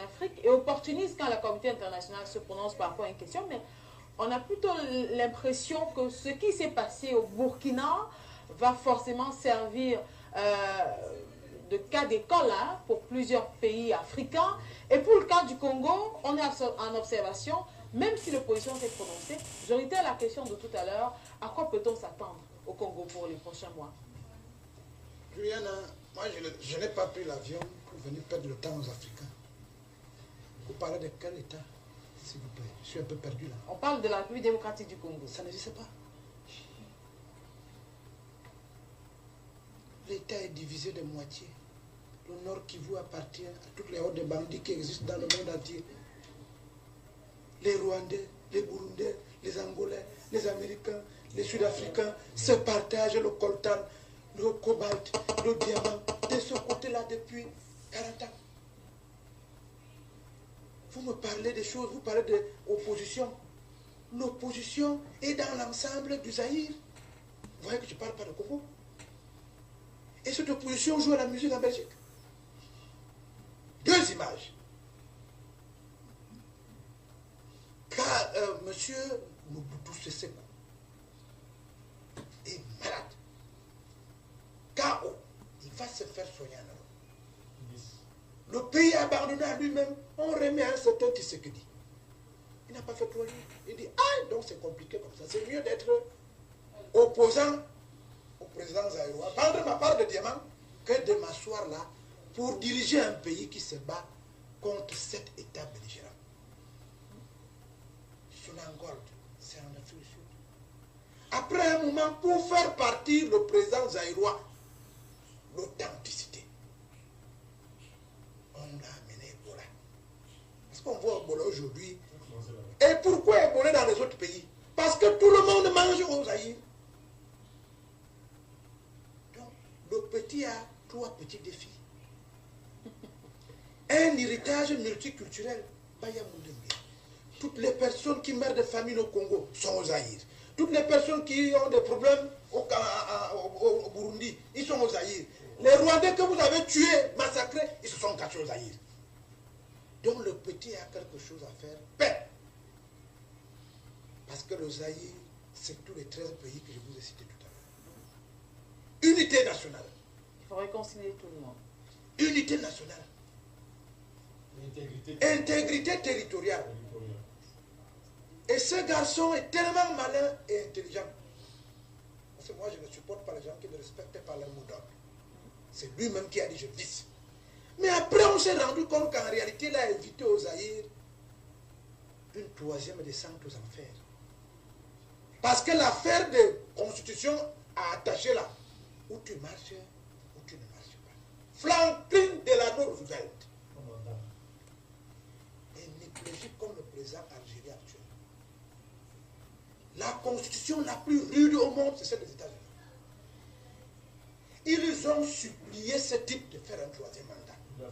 Afrique et opportuniste quand la communauté internationale se prononce par rapport à une question, mais on a plutôt l'impression que ce qui s'est passé au Burkina va forcément servir de cas d'école pour plusieurs pays africains. Et pour le cas du Congo, on est en observation, même si l'opposition s'est prononcée. Je reviens à la question de tout à l'heure, à quoi peut-on s'attendre au Congo pour les prochains mois? Juliana, moi je n'ai pas pris l'avion pour venir perdre le temps aux Africains. Vous parlez de quel État, s'il vous plaît? Je suis un peu perdu là. On parle de la République démocratique du Congo. Ça n'existe pas. L'État est divisé de moitié. Le Nord Kivu appartient à toutes les hordes de bandits qui existent dans le monde entier. Les Rwandais, les Burundais, les Angolais, les Américains, les Sud-Africains se partagent le coltan, le cobalt, le diamant de ce côté-là depuis 40 ans. Vous me parlez des choses, vous parlez de l'opposition. L'opposition est dans l'ensemble du Zaïre. Vous voyez que je ne parle pas de Congo. Et cette opposition joue à la musique en Belgique. Deux images. Car monsieur Mobutu Sese Seko est malade. KO, il va se faire soigner en Europe. Le pays abandonné à lui-même, on remet un certain Tshisekedi. Il n'a pas fait 3 jours. Il dit, ah, donc c'est compliqué comme ça. C'est mieux d'être opposant au président Zaïrois, vendre ma part de diamant, que de m'asseoir là pour diriger un pays qui se bat contre cet État belligérant. Sonangold, c'est en Afrique du Sud. Après un moment, pour faire partir le président Zaïrois, l'authenticité, on l'a amené Ebola. Parce qu'on voit Ebola aujourd'hui. Et pourquoi Ebola dans les autres pays? Parce que tout le monde mange au Zaïre. Donc, le petit a 3 petits défis. Un héritage multiculturel. Toutes les personnes qui meurent de famine au Congo sont au Zaïre. Toutes les personnes qui ont des problèmes au Burundi, ils sont au Zaïre. Les Rwandais que vous avez tués, massacrés, ils se sont cachés au Zaïre. Donc le petit a quelque chose à faire. Paix. Parce que le Zaïre, c'est tous les 13 pays que je vous ai cités tout à l'heure. Unité nationale. Il faut réconcilier tout le monde. Unité nationale. Intégrité territoriale. Et ce garçon est tellement malin et intelligent. Parce que moi, je ne supporte pas les gens qui ne respectent pas leur mot d'ordre. C'est lui-même qui a dit je visse. Mais après, on s'est rendu compte qu'en réalité, il a invité au Zaïre une 3e descente aux enfers. Parce que l'affaire de constitution a attaché là, où tu marches, où tu ne marches pas. Franklin Delano Roosevelt. Un écologique comme le président algérien actuel. La constitution la plus rude au monde, c'est celle des États-Unis. Ils ont supplié ce type de faire un 3e mandat.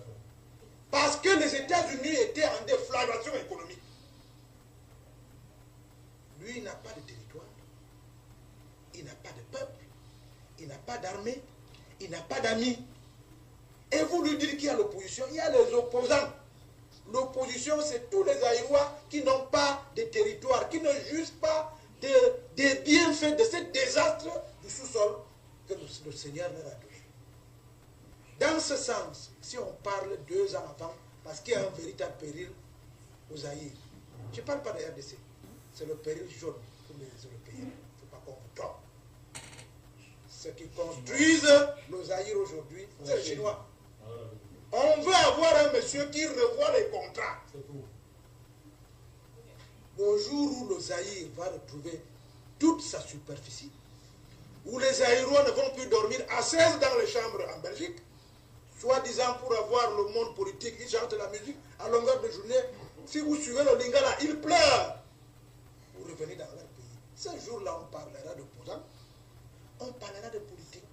Parce que les États-Unis étaient en déflagration économique. Lui, il n'a pas de territoire. Il n'a pas de peuple. Il n'a pas d'armée. Il n'a pas d'amis. Et vous lui dites qu'il y a l'opposition. Il y a les opposants. L'opposition, c'est tous les Zaïrois qui n'ont pas de territoire, qui ne jugent pas des bienfaits de ce désastre du sous-sol que le Seigneur leur a donné. Dans ce sens, si on parle 2 ans avant, parce qu'il y a un véritable péril aux Zaïre, je ne parle pas de RDC, c'est le péril jaune pour les Européens. Il ne faut pas qu'on vous trompe. Ceux qui construisent le Zaïre aujourd'hui, c'est les Chinois. On veut avoir un monsieur qui revoit les contrats. Le jour où le Zaïre va retrouver toute sa superficie, où les Zaïrois ne vont plus dormir à 16 dans les chambres en Belgique, soi-disant pour avoir le monde politique, ils chantent la musique à longueur de journée. Si vous suivez le Lingala, ils pleurent. Vous revenez dans leur pays. Ce jour-là, on parlera d'opposants, on parlera de politique.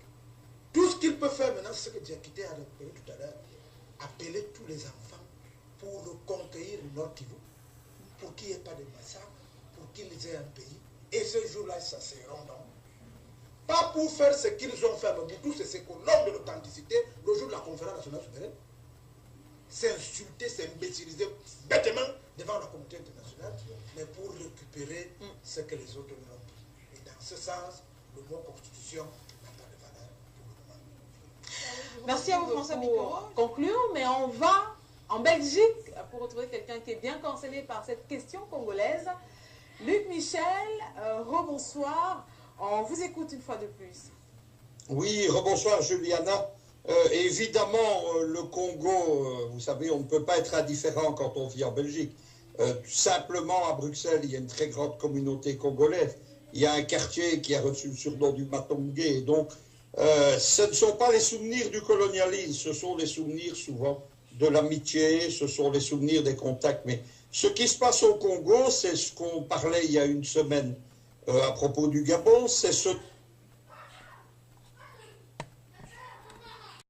Tout ce qu'il peut faire maintenant, c'est ce que Diakité a rappelé tout à l'heure, appeler tous les enfants pour reconquérir le Nord Kivu, pour qu'il n'y ait pas de massacre, pour qu'ils aient un pays. Et ce jour-là, ils s'asseront donc. Pas pour faire ce qu'ils ont fait à Mobutu, c'est ce qu'on nomme de l'authenticité le jour de la conférence nationale souveraine. s'insulter, s'imbéciliser bêtement devant la communauté internationale, mais pour récupérer ce que les autres n'ont pas. Et dans ce sens, le mot constitution n'a pas de valeur pour le moment. Merci à vous, François pour conclure, mais on va en Belgique pour retrouver quelqu'un qui est bien concerné par cette question congolaise. Luc Michel, rebonsoir. On vous écoute une fois de plus. Oui, rebonsoir Juliana. Évidemment, le Congo, vous savez, on ne peut pas être indifférent quand on vit en Belgique. Simplement, à Bruxelles, il y a une très grande communauté congolaise. Il y a un quartier qui a reçu le surnom du Matongé. Donc, ce ne sont pas les souvenirs du colonialisme, ce sont les souvenirs souvent de l'amitié, ce sont les souvenirs des contacts. Mais ce qui se passe au Congo, c'est ce qu'on parlait il y a une semaine à propos du Gabon, c'est ce